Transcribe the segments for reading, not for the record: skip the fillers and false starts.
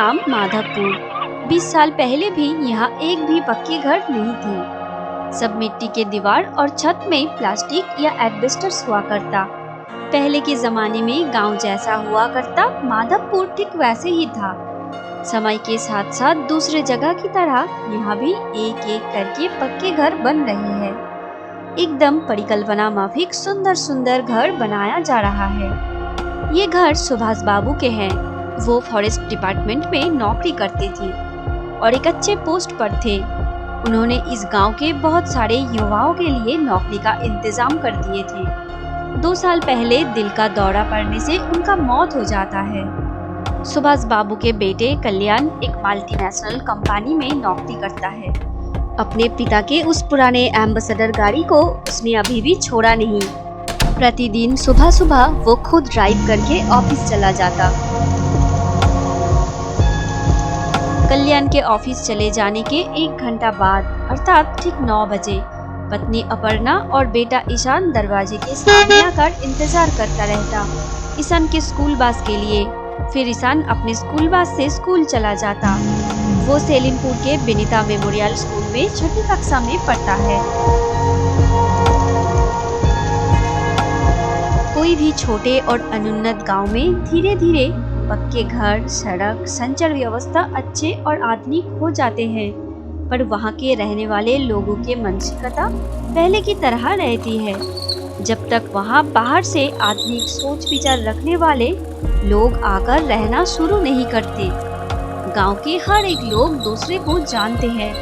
नाम माधवपुर। 20 साल पहले भी यहाँ एक भी पक्के घर नहीं थे। सब मिट्टी के दीवार और छत में प्लास्टिक या एस्बेस्टस हुआ करता। पहले के जमाने में गांव जैसा हुआ करता, माधवपुर ठीक वैसे ही था। समय के साथ साथ दूसरे जगह की तरह यहाँ भी एक एक करके पक्के घर बन रहे हैं। एकदम परिकल्पना माफिक सुंदर सुंदर घर बनाया जा रहा है। ये घर सुभाष बाबू के हैं। वो फॉरेस्ट डिपार्टमेंट में नौकरी करते थे और एक अच्छे पोस्ट पर थे। उन्होंने इस गांव के बहुत सारे युवाओं के लिए नौकरी का इंतजाम कर दिए थे। 2 साल पहले दिल का दौरा पड़ने से उनका मौत हो जाता है। सुभाष बाबू के बेटे कल्याण एक मल्टीनेशनल कंपनी में नौकरी करता है। अपने पिता के उस पुराने एम्बेसडर गाड़ी को उसने अभी भी छोड़ा नहीं। प्रतिदिन सुबह सुबह वो खुद ड्राइव करके ऑफिस चला जाता। कल्याण के ऑफिस चले जाने के 1 घंटा बाद अर्थात ठीक 9 बजे पत्नी अपर्णा और बेटा ईशान दरवाजे के सामने आकर इंतजार करता रहता ईशान के स्कूल बस के लिए। फिर ईशान अपने स्कूल बस से स्कूल चला जाता। वो सेलिमपुर के विनीता मेमोरियल स्कूल में 6ठी कक्षा में पढ़ता है। कोई भी छोटे और अनुन्नत गांव में धीरे धीरे पक्के घर, सड़क, संचार व्यवस्था अच्छे और आधुनिक हो जाते हैं, पर वहां के रहने वाले लोगों के मानसिकता पहले की तरह रहती है। जब तक वहां बाहर से आधुनिक सोच विचार रखने वाले लोग आकर रहना शुरू नहीं करते। गांव के हर एक लोग दूसरे को जानते हैं,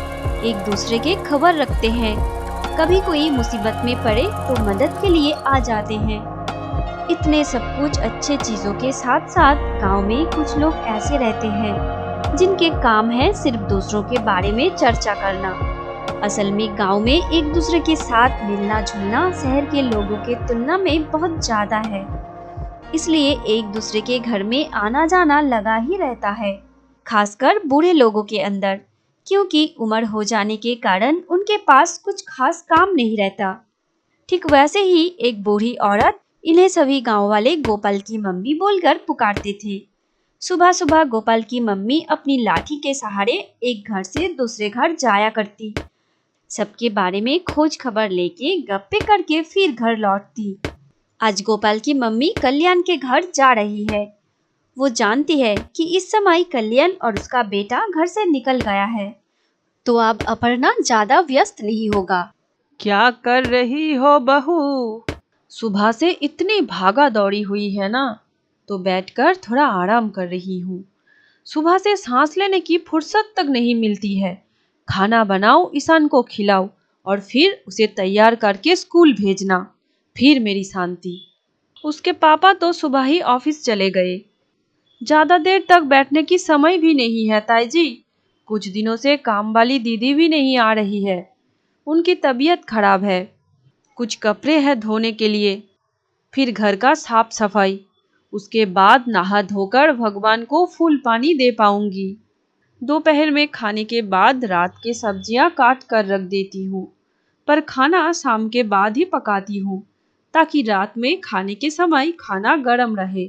एक दूसरे के खबर रखते हैं। कभी कोई मुसीबत में पड़े तो मदद के लिए आ जाते हैं। इतने सब कुछ अच्छे चीजों के साथ साथ गांव में कुछ लोग ऐसे रहते हैं जिनके काम है सिर्फ दूसरों के बारे में चर्चा करना। असल में गांव में एक दूसरे के साथ मिलना जुलना शहर के लोगों के तुलना में बहुत ज्यादा है। इसलिए एक दूसरे के घर में आना जाना लगा ही रहता है, खासकर बूढ़े लोगों के अंदर, क्योंकि उम्र हो जाने के कारण उनके पास कुछ खास काम नहीं रहता। ठीक वैसे ही एक बूढ़ी औरत इन्हें सभी गांव वाले गोपाल की मम्मी बोलकर पुकारते थे। सुबह सुबह गोपाल की मम्मी अपनी लाठी के सहारे एक घर से दूसरे घर जाया करती। सबके बारे में खोज खबर लेके गप्पे करके फिर घर लौटती। आज गोपाल की मम्मी कल्याण के घर जा रही है। वो जानती है कि इस समय कल्याण और उसका बेटा घर से निकल गया है, तो अब अपर्णा ज्यादा व्यस्त नहीं होगा। क्या कर रही हो बहू? सुबह से इतनी भागा दौड़ी हुई है ना, तो बैठकर थोड़ा आराम कर रही हूँ। सुबह से सांस लेने की फुर्सत तक नहीं मिलती है। खाना बनाओ, ईशान को खिलाओ और फिर उसे तैयार करके स्कूल भेजना, फिर मेरी शांति। उसके पापा तो सुबह ही ऑफिस चले गए। ज्यादा देर तक बैठने की समय भी नहीं है ताई जी। कुछ दिनों से काम वाली दीदी भी नहीं आ रही है। उनकी तबीयत खराब है। कुछ कपड़े हैं धोने के लिए, फिर घर का साफ सफाई, उसके बाद नहा धोकर भगवान को फूल पानी दे पाऊंगी। दोपहर में खाने के बाद रात के सब्जियां काट कर रख देती हूँ, पर खाना शाम के बाद ही पकाती हूँ ताकि रात में खाने के समय खाना गर्म रहे।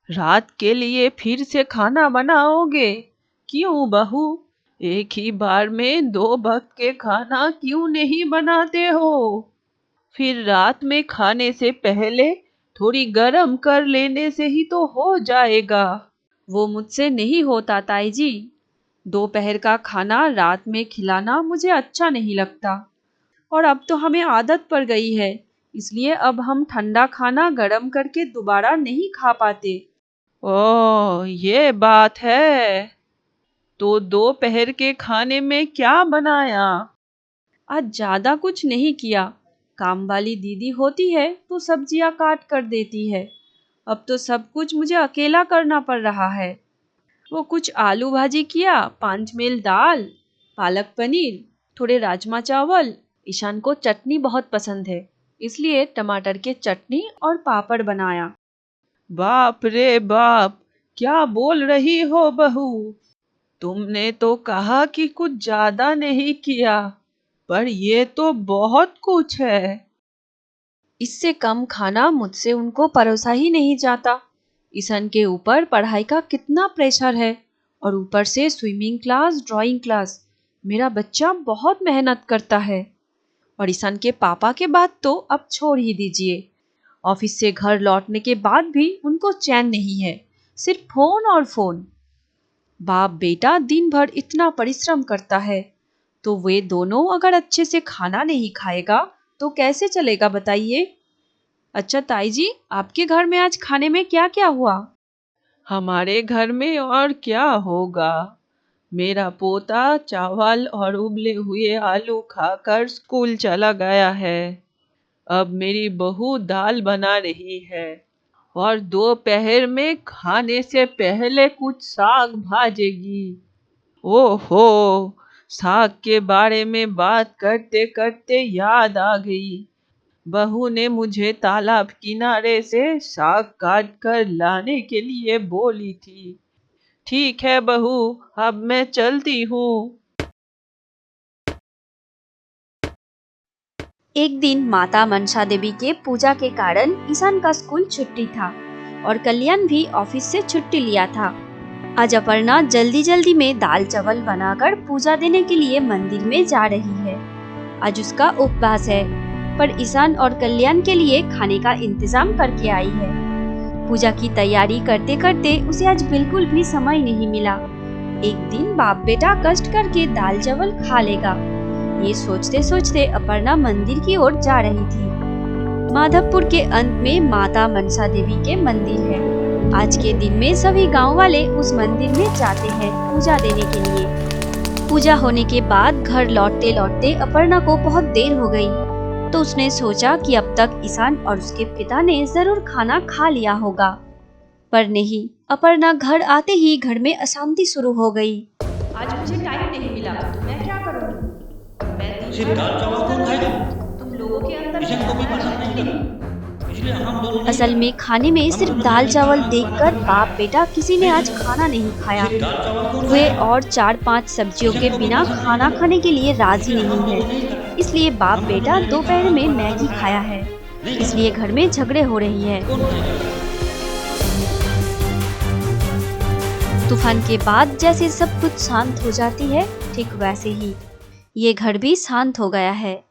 रात के लिए फिर से खाना बनाओगे? क्यों बहू, एक ही बार में 2 वक्त के खाना क्यों नहीं बनाते हो? फिर रात में खाने से पहले थोड़ी गरम कर लेने से ही तो हो जाएगा। वो मुझसे नहीं होता ताई जी। दोपहर का खाना रात में खिलाना मुझे अच्छा नहीं लगता, और अब तो हमें आदत पड़ गई है, इसलिए अब हम ठंडा खाना गरम करके दोबारा नहीं खा पाते। ओह, ये बात है। तो दोपहर के खाने में क्या बनाया? आज ज्यादा कुछ नहीं किया। काम वाली दीदी होती है तो सब्जियां काट कर देती है। अब तो सब कुछ मुझे अकेला करना पड़ रहा है। वो कुछ आलू भाजी किया, 5 मील दाल, पालक पनीर, थोड़े राजमा चावल। ईशान को चटनी बहुत पसंद है, इसलिए टमाटर के चटनी और पापड़ बनाया। बाप रे बाप, क्या बोल रही हो बहू? तुमने तो कहा कि कुछ ज्यादा नहीं किया, पर ये तो बहुत कुछ है। इससे कम खाना मुझसे उनको परोसा ही नहीं जाता, ईशान के ऊपर पढ़ाई का कितना प्रेशर है और ऊपर से स्विमिंग क्लास, ड्राइंग क्लास। मेरा बच्चा बहुत मेहनत करता है। और ईशान के पापा के बात तो अब छोड़ ही दीजिए। ऑफिस से घर लौटने के बाद भी उनको चैन नहीं है, सिर्फ फोन और फोन। बाप बेटा दिन भर इतना परिश्रम करता है, तो वे दोनों अगर अच्छे से खाना नहीं खाएगा तो कैसे चलेगा बताइए। अच्छा ताई जी, आपके घर में आज खाने में क्या क्या हुआ? हमारे घर में और क्या होगा। मेरा पोता चावल और उबले हुए आलू खाकर स्कूल चला गया है। अब मेरी बहू दाल बना रही है और दोपहर में खाने से पहले कुछ साग भाजेगी। ओहो, साग के बारे में बात करते करते याद आ गई। बहू ने मुझे तालाब किनारे से साग काट कर लाने के लिए बोली थी। ठीक है बहू, अब मैं चलती हूँ। एक दिन माता मनसा देवी के पूजा के कारण ईशान का स्कूल छुट्टी था और कल्याण भी ऑफिस से छुट्टी लिया था। आज अपर्णा जल्दी जल्दी में दाल चावल बनाकर पूजा देने के लिए मंदिर में जा रही है। आज उसका उपवास है, पर ईशान और कल्याण के लिए खाने का इंतजाम करके आई है। पूजा की तैयारी करते करते उसे आज बिल्कुल भी समय नहीं मिला। एक दिन बाप बेटा कष्ट करके दाल चावल खा लेगा, ये सोचते सोचते अपर्णा मंदिर की ओर जा रही थी। माधवपुर के अंत में माता मनसा देवी के मंदिर है। आज के दिन में सभी गांव वाले उस मंदिर में जाते हैं पूजा देने के लिए। पूजा होने के बाद घर लौटते लौटते अपर्णा को बहुत देर हो गई, तो उसने सोचा कि अब तक ईशान और उसके पिता ने जरूर खाना खा लिया होगा। पर नहीं, अपर्णा घर आते ही घर में अशांति शुरू हो गई। आज मुझे टाइम नहीं मिला तो मैं क्या करूँगी? मैं सिर्फ दाल चावल कौन खाएगा? तुम लोगों के अंदर ईशान को भी पसंद नहीं था, इसलिए हम दोनों ने असल में खाने में सिर्फ दाल चावल देखकर बाप बेटा किसी ने आज खाना नहीं खाया। सिर्फ दाल चावल कौन वे खाएगा? और 4-5 सब्जियों के बिना खाना खाने के लिए राजी नहीं है। इसलिए बाप बेटा दोपहर में मैगी खाया है, इसलिए घर में झगड़े हो रही है। कौन खाएगा? तूफान के बाद जैसे सब कुछ शांत हो जाती है, ठीक वैसे ही ये घर भी शांत हो गया है।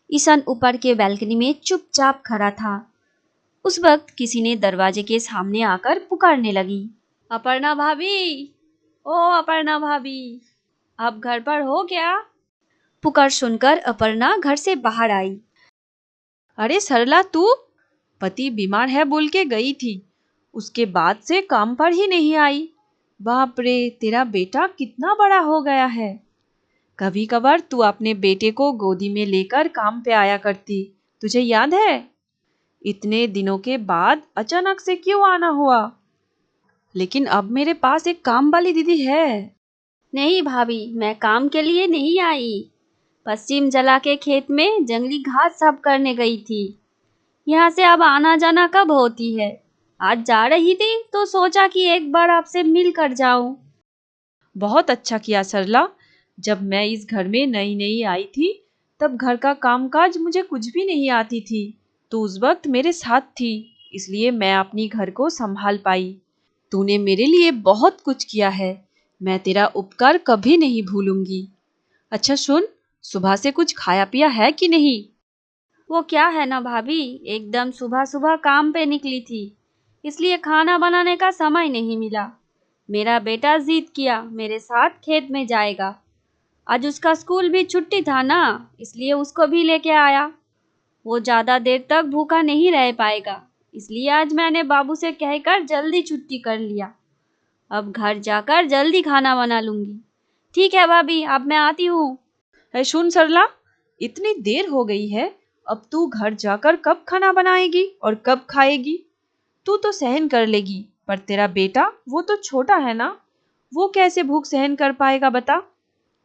ईशान ऊपर के बैल्कनी में चुपचाप खड़ा था। उस वक्त किसी ने दरवाजे के सामने आकर पुकारने लगी, अपर्णा भाभी, ओ अपर्णा भाभी, आप घर पर हो क्या? पुकार सुनकर अपर्णा घर से बाहर आई। अरे सरला, तू? पति बीमार है बोल के गई थी, उसके बाद से काम पर ही नहीं आई। बाप रे, तेरा बेटा कितना बड़ा हो गया है। कभी कभार तू अपने बेटे को गोदी में लेकर काम पे आया करती, तुझे याद है? इतने दिनों के बाद अचानक से क्यों आना हुआ? लेकिन अब मेरे पास एक काम वाली दीदी है। नहीं भाभी, मैं काम के लिए नहीं आई। पश्चिम जला के खेत में जंगली घास साफ करने गई थी। यहाँ से अब आना जाना कब होती है? आज जा रही थी तो सोचा कि एक बार आपसे मिल कर जाऊं। बहुत अच्छा किया सरला। जब मैं इस घर में नई नई आई थी तब घर का कामकाज मुझे कुछ भी नहीं आती थी। तू उस वक्त मेरे साथ थी, इसलिए मैं अपनी घर को संभाल पाई। तूने मेरे लिए बहुत कुछ किया है, मैं तेरा उपकार कभी नहीं भूलूंगी। अच्छा सुन, सुबह से कुछ खाया पिया है कि नहीं? वो क्या है ना भाभी, एकदम सुबह सुबह काम पे निकली थी, इसलिए खाना बनाने का समय नहीं मिला। मेरा बेटा जिद किया मेरे साथ खेत में जाएगा। आज उसका स्कूल भी छुट्टी था ना, इसलिए उसको भी लेके आया। वो ज़्यादा देर तक भूखा नहीं रह पाएगा, इसलिए आज मैंने बाबू से कहकर जल्दी छुट्टी कर लिया। अब घर जाकर जल्दी खाना बना लूँगी। ठीक है भाभी, अब मैं आती हूँ। है सुन सरला, इतनी देर हो गई है, अब तू घर जाकर कब खाना बनाएगी और कब खाएगी? तू तो सहन कर लेगी, पर तेरा बेटा, वो तो छोटा है ना, वो कैसे भूख सहन कर पाएगा बता?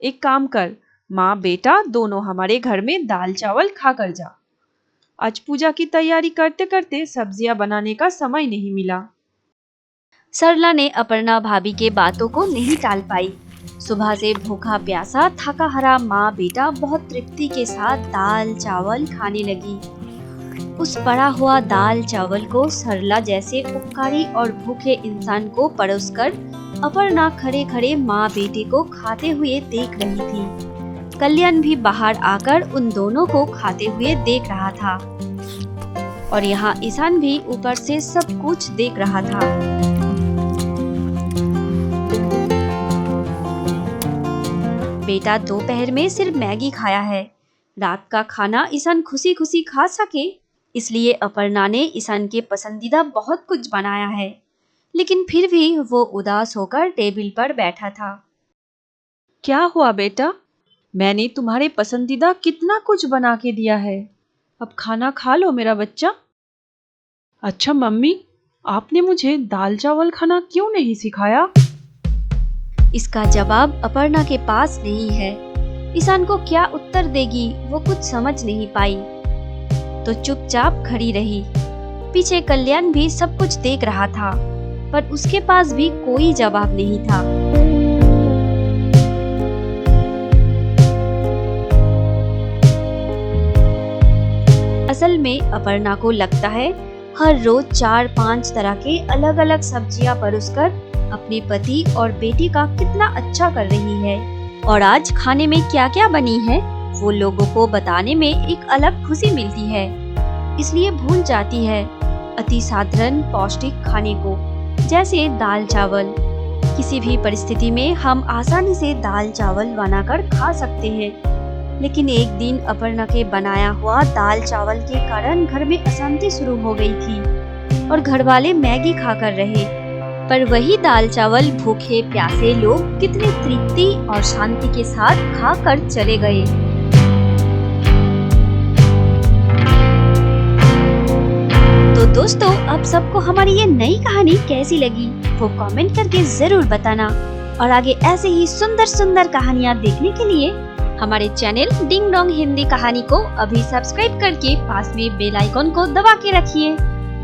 एक काम कर, माँ बेटा दोनों हमारे घर में दाल चावल खा कर जा। आज पूजा की तैयारी करते करते सब्जियां बनाने का समय नहीं मिला। सरला ने अपर्णा भाभी के बातों को नहीं टाल पाई। सुबह से भूखा प्यासा थका हारा माँ बेटा बहुत तृप्ति के साथ दाल चावल खाने लगी। उस पड़ा हुआ दाल चावल को सरला जैसे उपकारी और भूखे इंसान को परोसकर अपर्णा खड़े खड़े माँ बेटे को खाते हुए देख रही थी। कल्याण भी बाहर आकर उन दोनों को खाते हुए देख रहा था और यहाँ ईशान भी ऊपर से सब कुछ देख रहा था। बेटा दोपहर में सिर्फ मैगी खाया है। रात का खाना ईशान खुशी खुशी खा सके इसलिए अपर्णा ने ईशान के पसंदीदा बहुत कुछ बनाया है, लेकिन फिर भी वो उदास होकर टेबल पर बैठा था। क्या हुआ बेटा? मैंने तुम्हारे पसंदीदा कितना कुछ बना के दिया है। अब खाना खा लो मेरा बच्चा। अच्छा मम्मी, आपने मुझे दाल चावल खाना क्यों नहीं सिखाया? इसका जवाब अपर्णा के पास नहीं है। ईशान को क्या उत्तर देगी वो कुछ समझ नहीं पाई, तो चुपचाप खड़ी रही। पीछे कल्याण भी सब कुछ देख रहा था, पर उसके पास भी कोई जवाब नहीं था। असल में अपर्णा को लगता है हर रोज 4-5 तरह के अलग अलग सब्जियां परोसकर अपने पति और बेटी का कितना अच्छा कर रही है, और आज खाने में क्या क्या बनी है वो लोगों को बताने में एक अलग खुशी मिलती है, इसलिए भूल जाती है अति साधारण पौष्टिक खाने को, जैसे दाल चावल। किसी भी परिस्थिति में हम आसानी से दाल चावल बनाकर खा सकते हैं, लेकिन एक दिन अपर्णा के बनाया हुआ दाल चावल के कारण घर में अशांति शुरू हो गई थी और घर वाले मैगी खाकर रहे, पर वही दाल चावल भूखे प्यासे लोग कितने तृप्ति और शांति के साथ खाकर चले गए। तो दोस्तों, अब सबको हमारी ये नई कहानी कैसी लगी वो कमेंट करके जरूर बताना, और आगे ऐसे ही सुंदर सुंदर कहानियाँ देखने के लिए हमारे चैनल डिंग डोंग हिंदी कहानी को अभी सब्सक्राइब करके पास में बेल आइकॉन को दबा के रखिए।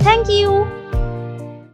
Thank you.